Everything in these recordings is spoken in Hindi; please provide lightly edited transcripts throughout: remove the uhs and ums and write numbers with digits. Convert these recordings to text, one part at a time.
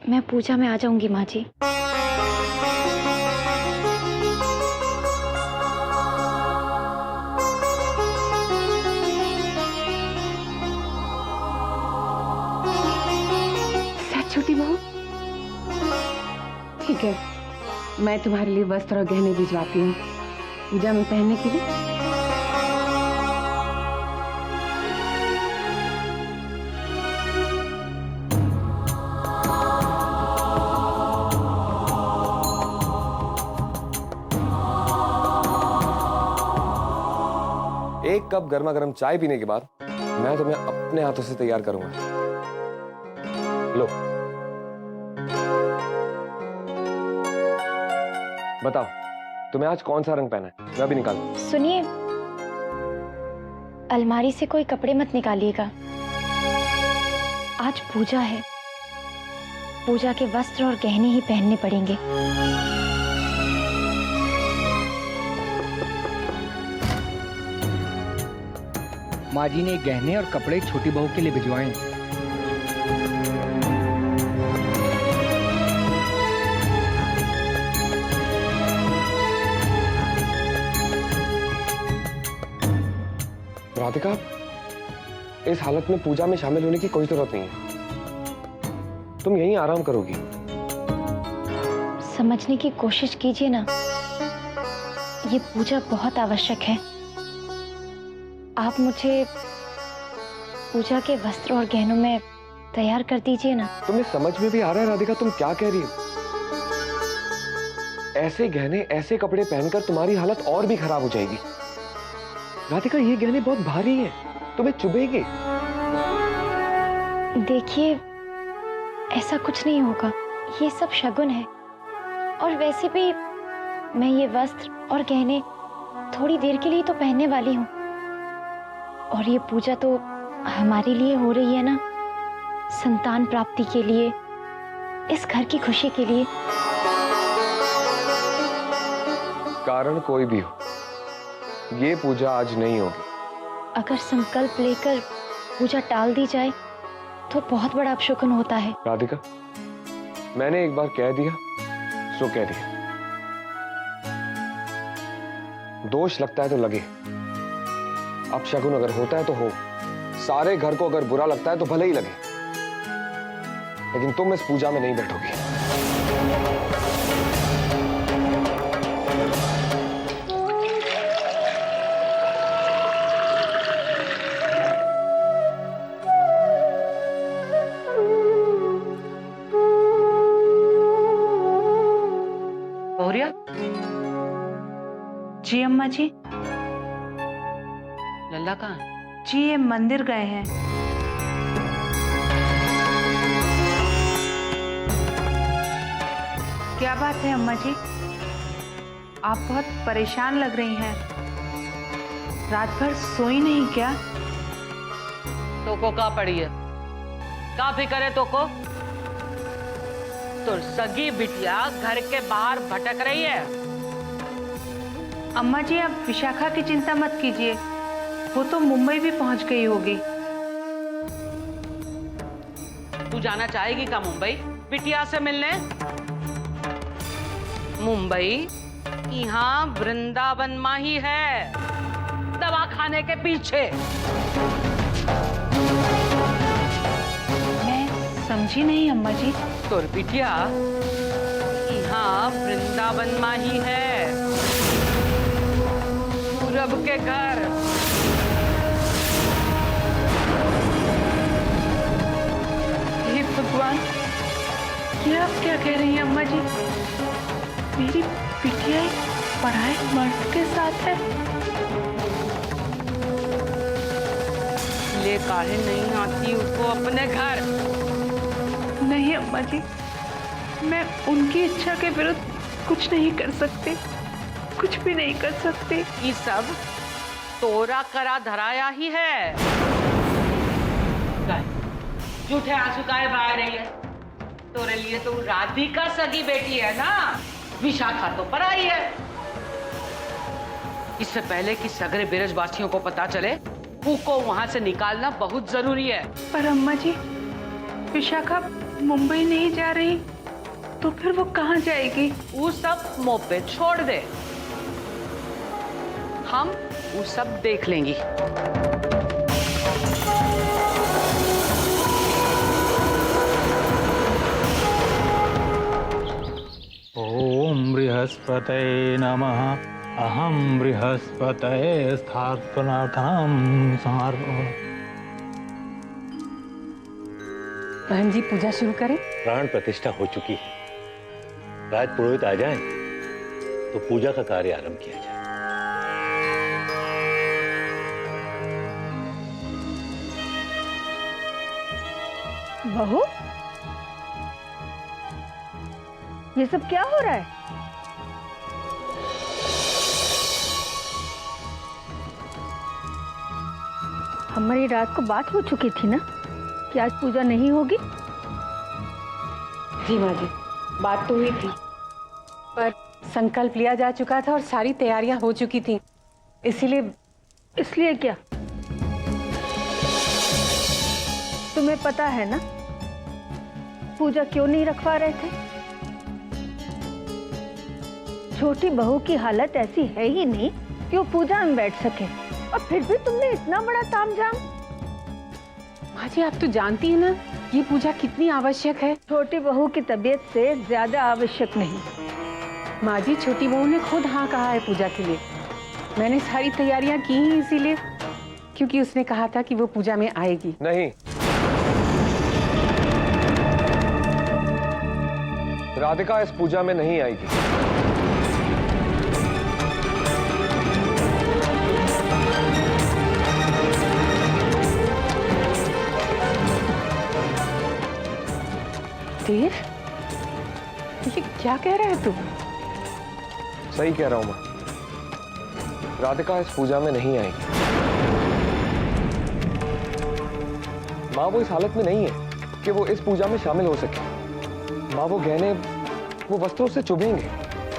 मैं पूजा में आ जाऊंगी माँ जी। सच छोटी बहू? ठीक है, मैं तुम्हारे लिए वस्त्र और गहने भिजवाती हूँ पूजा में पहनने के लिए। एक कप गर्मा गर्म चाय पीने के बाद मैं तुम्हें अपने हाथों से तैयार करूंगा। लो, बताओ तुम्हें आज कौन सा रंग पहना है? मैं भी निकाल। सुनिए, अलमारी से कोई कपड़े मत निकालिएगा। आज पूजा है, पूजा के वस्त्र और गहने ही पहनने पड़ेंगे। माँ जी ने गहने और कपड़े छोटी बहू के लिए भिजवाए हैं। राधिका, इस हालत में पूजा में शामिल होने की कोई जरूरत नहीं है। तुम यहीं आराम करोगी। समझने की कोशिश कीजिए ना, ये पूजा बहुत आवश्यक है। आप मुझे पूजा के वस्त्र और गहनों में तैयार कर दीजिए ना। तुम्हें समझ में भी आ रहा है राधिका तुम क्या कह रही हो? ऐसे गहने ऐसे कपड़े पहनकर तुम्हारी हालत और भी खराब हो जाएगी। राधिका, ये गहने बहुत भारी हैं, तुम्हें चुभेंगे। देखिए, ऐसा कुछ नहीं होगा, ये सब शगुन है। और वैसे भी मैं ये वस्त्र और गहने थोड़ी देर के लिए तो पहनने वाली हूँ। और ये पूजा तो हमारे लिए हो रही है ना, संतान प्राप्ति के लिए, इस घर की खुशी के लिए। कारण कोई भी हो, ये पूजा आज नहीं होगी। अगर संकल्प लेकर पूजा टाल दी जाए तो बहुत बड़ा अपशकुन होता है। राधिका, मैंने एक बार कह दिया सो कह दिया। दोष लगता है तो लगे। अपशकुन अगर होता है तो हो। सारे घर को अगर बुरा लगता है तो भले ही लगे, लेकिन तुम इस पूजा में नहीं बैठोगी। गौरिया जी, अम्मा जी। लल्ला कहाँ है? जी, ये मंदिर गए हैं। क्या बात है अम्मा जी, आप बहुत परेशान लग रही हैं। रात भर सोई नहीं क्या? तोको का पड़ी है? का फिक्र है तोको? तो सगी बिटिया घर के बाहर भटक रही है। अम्मा जी, आप विशाखा की चिंता मत कीजिए, वो तो मुंबई भी पहुंच गई होगी। तू जाना चाहेगी क्या मुंबई बिटिया से मिलने? मुंबई यहाँ वृंदावन में ही है, दवा खाने के पीछे। मैं समझी नहीं अम्मा जी। तोर बिटिया यहाँ वृंदावन में ही है, पूरब के घर। हे भगवान, ये आप क्या कह रही हैं अम्मा जी? मेरी बिटिया एक पराये मर्द के साथ है। ले काहे नहीं आती उसको अपने घर? नहीं अम्मा जी, मैं उनकी इच्छा के विरुद्ध कुछ नहीं कर सकती, कुछ भी नहीं कर सकती। ये सब तोरा करा धराया ही है। झूठे आंसू काहे बहा रही है? तोरे लिए तो राधिका सगी बेटी है ना, विशाखा तो पराई है। इससे पहले कि सगरे ब्रजवासियों को पता चले, को वहां से निकालना बहुत जरूरी है। पर अम्मा जी, विशाखा मुंबई नहीं जा रही तो फिर वो कहाँ जाएगी? वो सब मुंह पे छोड़ दे, हम वो सब देख लेंगी। ओम बृहस्पतये नमः। अहम बृहस्पतये स्थापनार्थम समर्पयामि। बहन जी पूजा शुरू करें। प्राण प्रतिष्ठा हो चुकी है, राज पुरोहित आ जाए तो पूजा का कार्य आरंभ किया जाए। बहू, ये सब क्या हो रहा है? हमारी रात को बात हो चुकी थी ना कि आज पूजा नहीं होगी। जी माँ जी, बात तो हुई थी, पर संकल्प लिया जा चुका था और सारी तैयारियां हो चुकी थी, इसलिए क्या? तुम्हें पता है ना पूजा क्यों नहीं रखवा रहे थे? छोटी बहू की हालत ऐसी है ही नहीं कि वो पूजा में बैठ सके, और फिर भी तुमने इतना बड़ा तामझाम। माँ जी आप तो जानती है ना ये पूजा कितनी आवश्यक है। छोटी बहू की तबीयत से ज्यादा आवश्यक नहीं। माँ जी छोटी बहू ने खुद हाँ कहा है पूजा के लिए। मैंने सारी तैयारियां की ही इसीलिए क्योंकि उसने कहा था कि वो पूजा में आएगी। नहीं, राधिका इस पूजा में नहीं आएगी। देव, ये क्या कह रहा है तू? सही कह रहा हूं मैं, राधिका इस पूजा में नहीं आएगी। माँ वो इस हालत में नहीं है कि वो इस पूजा में शामिल हो सके। माँ वो गहने, वो वस्त्रों से चुभेंगे,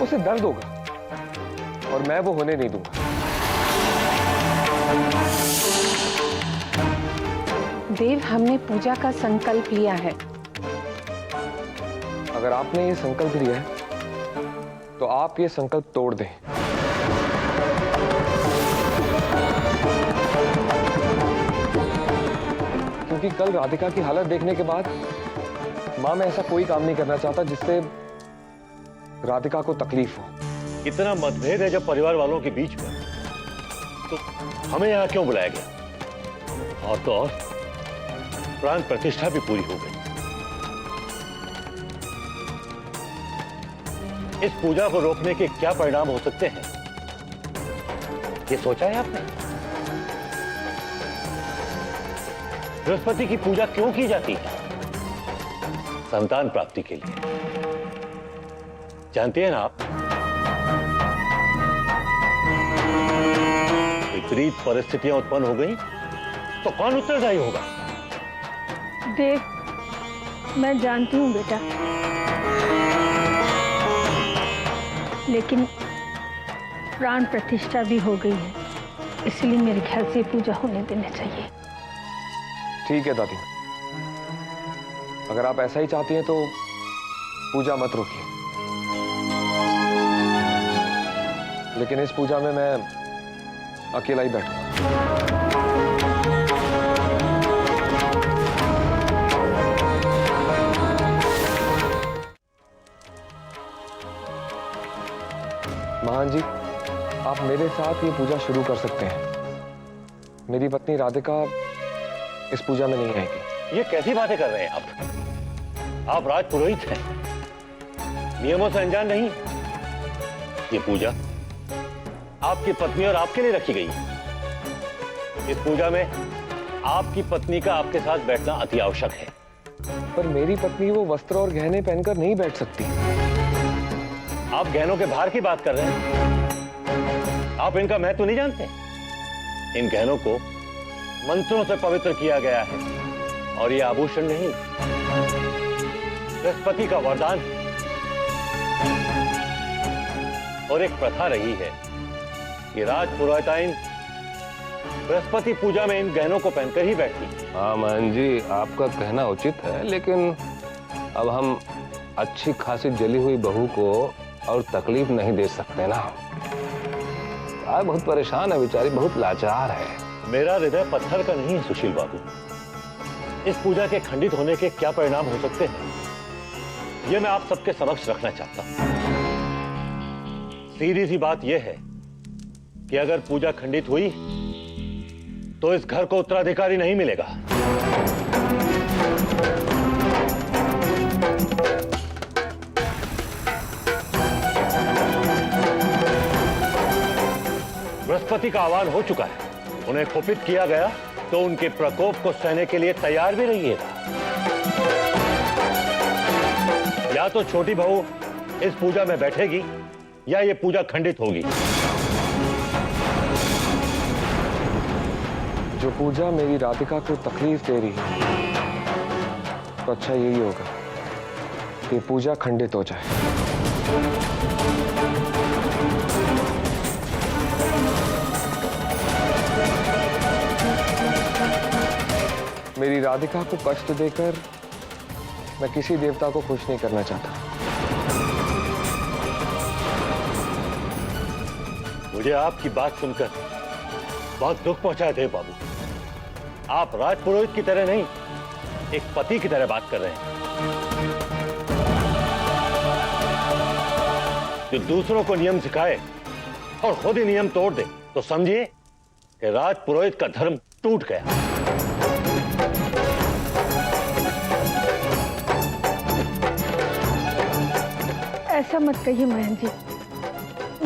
उसे दर्द होगा, और मैं वो होने नहीं दूंगा। देव, हमने पूजा का संकल्प लिया है। अगर आपने ये संकल्प लिया है तो आप ये संकल्प तोड़ दें। क्योंकि कल राधिका की हालत देखने के बाद मां, मैं ऐसा कोई काम नहीं करना चाहता जिससे राधिका को तकलीफ हो। इतना मतभेद है जब परिवार वालों के बीच में, तो हमें यहाँ क्यों बुलाया गया? और तो और प्राण प्रतिष्ठा भी पूरी हो गई। इस पूजा को रोकने के क्या परिणाम हो सकते हैं, ये सोचा है आपने? बृहस्पति की पूजा क्यों की जाती है? संतान प्राप्ति के लिए। जानते हैं ना आप, विपरीत परिस्थितियां उत्पन्न हो गई तो कौन उत्तरदायी होगा? देव, मैं जानती हूँ बेटा, लेकिन प्राण प्रतिष्ठा भी हो गई है, इसलिए मेरे ख्याल से पूजा होने देना चाहिए। ठीक है दादी, अगर आप ऐसा ही चाहती हैं तो पूजा मत रोकिए, लेकिन इस पूजा में मैं अकेला ही बैठूंगा। महान जी, आप मेरे साथ ये पूजा शुरू कर सकते हैं। मेरी पत्नी राधिका इस पूजा में नहीं आएगी। ये कैसी बातें कर रहे हैं आप राज पुरोहित हैं, नियमों से अनजान नहीं। ये पूजा आपकी पत्नी और आपके लिए रखी गई है। इस पूजा में आपकी पत्नी का आपके साथ बैठना अति आवश्यक है। पर मेरी पत्नी वो वस्त्र और गहने पहनकर नहीं बैठ सकती। आप गहनों के भार की बात कर रहे हैं। आप इनका महत्व नहीं जानते। इन गहनों को मंत्रों से पवित्र किया गया है और ये आभूषण नहीं, बृहस्पति का वरदान है। और एक प्रथा रही है कि राज पुरोहिताइन बृहस्पति पूजा में इन गहनों को पहनकर ही बैठती। हाँ मान जी, आपका कहना उचित है, लेकिन अब हम अच्छी खासी जली हुई बहू को और तकलीफ नहीं दे सकते ना। बहुत परेशान है बेचारी, बहुत लाचार है। मेरा हृदय पत्थर का नहीं है सुशील बाबू। इस पूजा के खंडित होने के क्या परिणाम हो सकते हैं, यह मैं आप सबके समक्ष रखना चाहता हूं। सीधी सी बात यह है कि अगर पूजा खंडित हुई तो इस घर को उत्तराधिकारी नहीं मिलेगा। बृहस्पति का आह्वान हो चुका है, उन्हें कुपित किया गया तो उनके प्रकोप को सहने के लिए तैयार भी रहिएगा। या तो छोटी बहू इस पूजा में बैठेगी या ये पूजा खंडित होगी। जो पूजा मेरी राधिका को तकलीफ दे रही है, तो अच्छा यही होगा कि पूजा खंडित हो जाए। मेरी राधिका को कष्ट देकर मैं किसी देवता को खुश नहीं करना चाहता। मुझे आपकी बात सुनकर बहुत दुख पहुंचा है देव बाबू। आप राजपुरोहित की तरह नहीं, एक पति की तरह बात कर रहे हैं। जो दूसरों को नियम सिखाए और खुद ही नियम तोड़ दे, तो समझिए कि राजपुरोहित का धर्म टूट गया। ऐसा मत कहिए महन जी,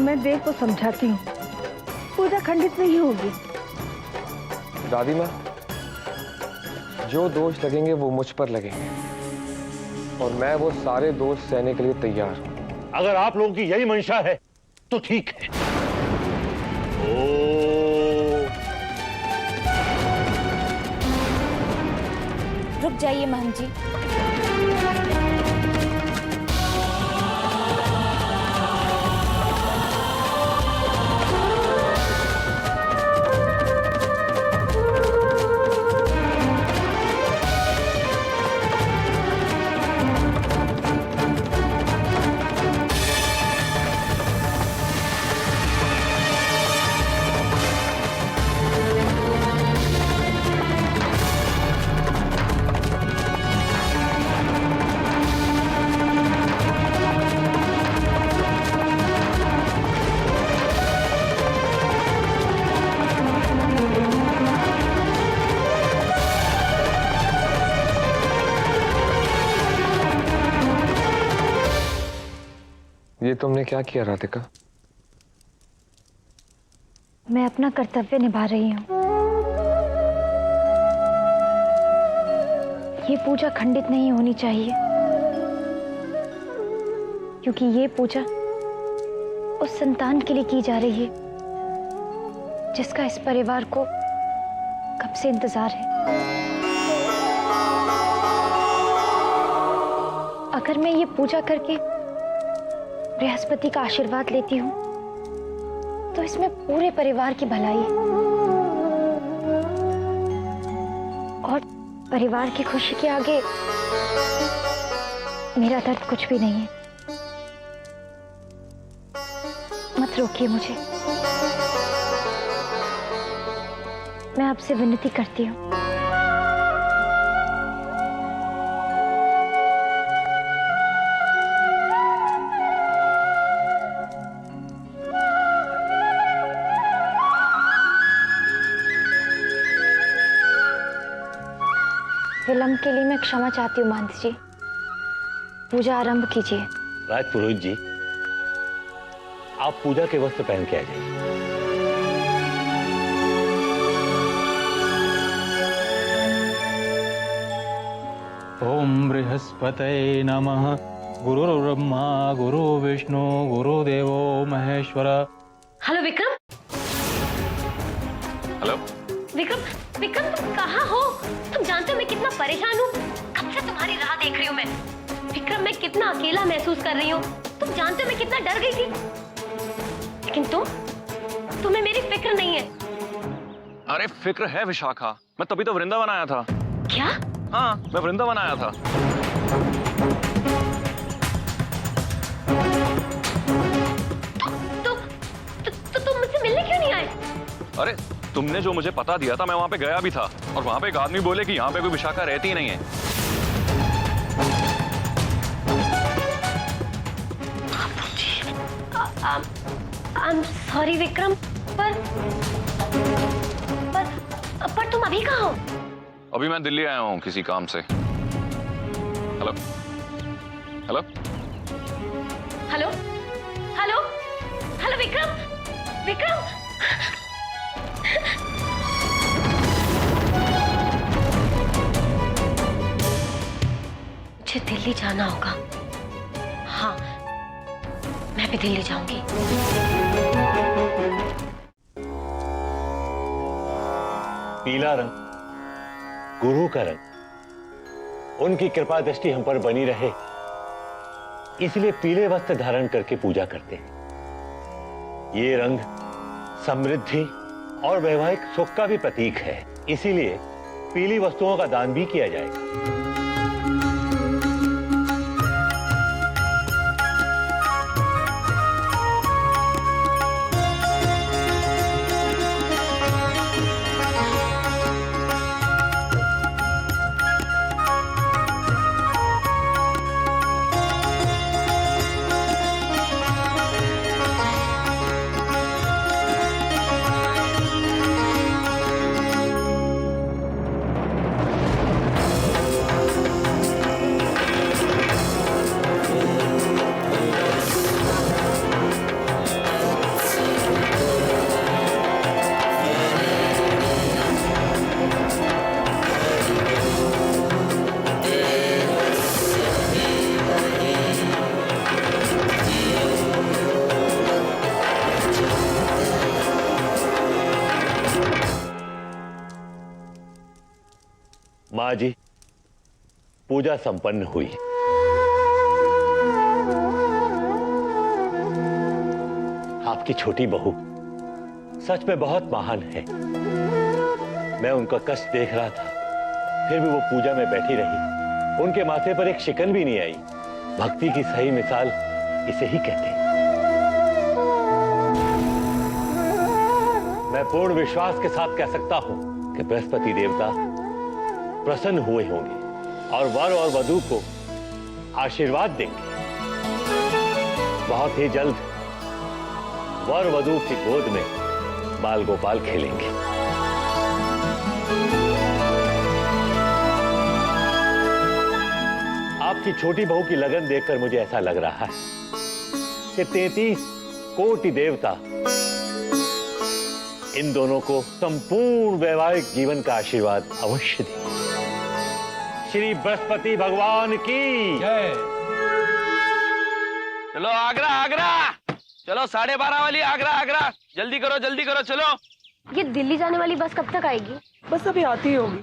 मैं देव को समझाती हूँ, पूजा खंडित नहीं होगी। दादी माँ, जो दोष लगेंगे वो मुझ पर लगेंगे और मैं वो सारे दोष सहने के लिए तैयार हूं। अगर आप लोगों की यही मंशा है तो ठीक है। रुक जाइए महन जी। ये तुमने क्या किया राधिका? मैं अपना कर्तव्य निभा रही हूँ। ये पूजा खंडित नहीं होनी चाहिए, क्योंकि ये पूजा उस संतान के लिए की जा रही है जिसका इस परिवार को कब से इंतजार है। अगर मैं ये पूजा करके बृहस्पति का आशीर्वाद लेती हूँ तो इसमें पूरे परिवार की भलाई है और परिवार की खुशी के आगे मेरा दर्द कुछ भी नहीं है। मत रोकिए मुझे, मैं आपसे विनती करती हूँ। विलंब के लिए मैं क्षमा चाहती हूँ महंत जी। पूजा आरंभ कीजिए। राजपुरोहित जी, आप पूजा के वस्त्र पहन के आ जाइए। ओम बृहस्पतये नमः। गुरुर्ब्रह्मा गुरु विष्णु गुरुदेवो महेश्वर। हेलो विक्रम। हेलो विक्रम, विक्रम तुम कहाँ हो? तुम जानते हो मैं कितना परेशान हूँ, कब से तुम्हारी राह देख रही हूँ मैं। विक्रम, मैं कितना अकेला महसूस कर रही हूँ। तुम जानते हो मैं कितना डर गई थी, लेकिन तुम्हें मेरी फिक्र नहीं है। अरे फिक्र है विशाखा, मैं तभी तो वृंदावन आया था। क्या? हाँ, मैं वृंदावन आया था। अरे तुमने जो मुझे पता दिया था मैं वहां पे गया भी था, और वहां पे एक आदमी बोले कि यहाँ पे कोई विशाखा रहती ही नहीं है। आई एम सॉरी विक्रम, पर तुम अभी कहाँ हो? अभी मैं दिल्ली आया हूँ किसी काम से। Hello hello hello hello hello Vikram, Vikram मुझे दिल्ली जाना होगा। हाँ, मैं भी दिल्ली जाऊंगी। पीला रंग गुरु का रंग, उनकी कृपा दृष्टि हम पर बनी रहे, इसलिए पीले वस्त्र धारण करके पूजा करते हैं। ये रंग समृद्धि और वैवाहिक सुख का भी प्रतीक है, इसीलिए पीली वस्तुओं का दान भी किया जाएगा। मां जी, पूजा संपन्न हुई। आपकी छोटी बहू सच में बहुत महान है। मैं उनका कष्ट देख रहा था, फिर भी वो पूजा में बैठी रही। उनके माथे पर एक शिकन भी नहीं आई। भक्ति की सही मिसाल इसे ही कहते हैं। मैं पूर्ण विश्वास के साथ कह सकता हूं कि बृहस्पति देवता प्रसन्न हुए होंगे और वर और वधू को आशीर्वाद देंगे। बहुत ही जल्द वर वधू की गोद में बाल गोपाल खेलेंगे। आपकी छोटी बहू की लगन देखकर मुझे ऐसा लग रहा है कि 33 कोटि देवता इन दोनों को संपूर्ण वैवाहिक जीवन का आशीर्वाद अवश्य देंगे। श्री बृहस्पति भगवान की जय। चलो आगरा आगरा, चलो 12:30 वाली आगरा आगरा, जल्दी करो चलो। ये दिल्ली जाने वाली बस कब तक आएगी? बस अभी आती होगी।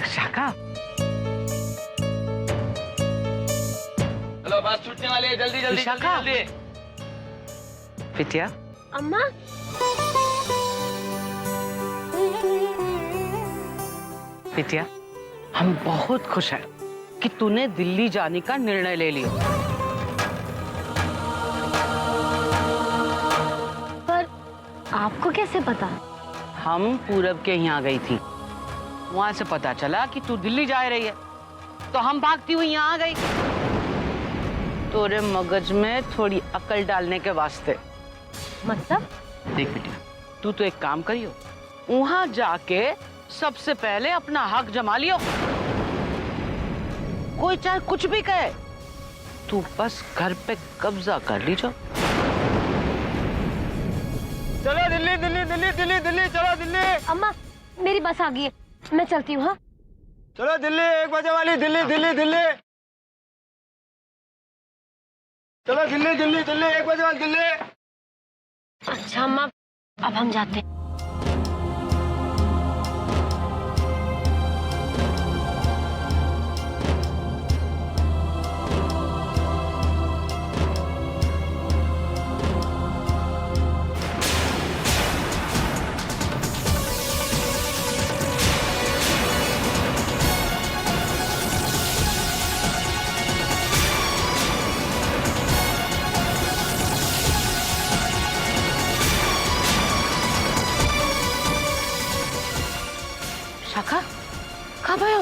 शाका, चलो बस छूटने वाली है, जल्दी जल्दी विशाखा। जल्दी। बिटिया, अम्मा, बिटिया, हम बहुत खुश हैं कि तूने दिल्ली जाने का निर्णय ले लिया। पर आपको कैसे पता? हम पूरब के यहाँ गई थी, वहां से पता चला कि तू दिल्ली जा रही है, तो हम भागती हुई यहाँ आ गई तोरे मगज में थोड़ी अकल डालने के वास्ते। मतलब? देख बेटी, तू तो एक काम करियो, वहां जाके सबसे पहले अपना हक जमा लियो। कोई चाहे कुछ भी कहे, तू बस घर पे कब्जा कर लीजो। चलो दिल्ली दिल्ली दिल्ली दिल्ली दिल्ली, चलो दिल्ली। अम्मा, मेरी बस आ गई है, मैं चलती हूँ। हाँ, चलो दिल्ली 1 बजे वाली, दिल्ली दिल्ली दिल्ली। चलो दिल्ली दिल्ली दिल्ली 1 बजे वाली दिल्ली। अच्छा अम्मा, अब हम जाते हैं। विशाखा कब आयो?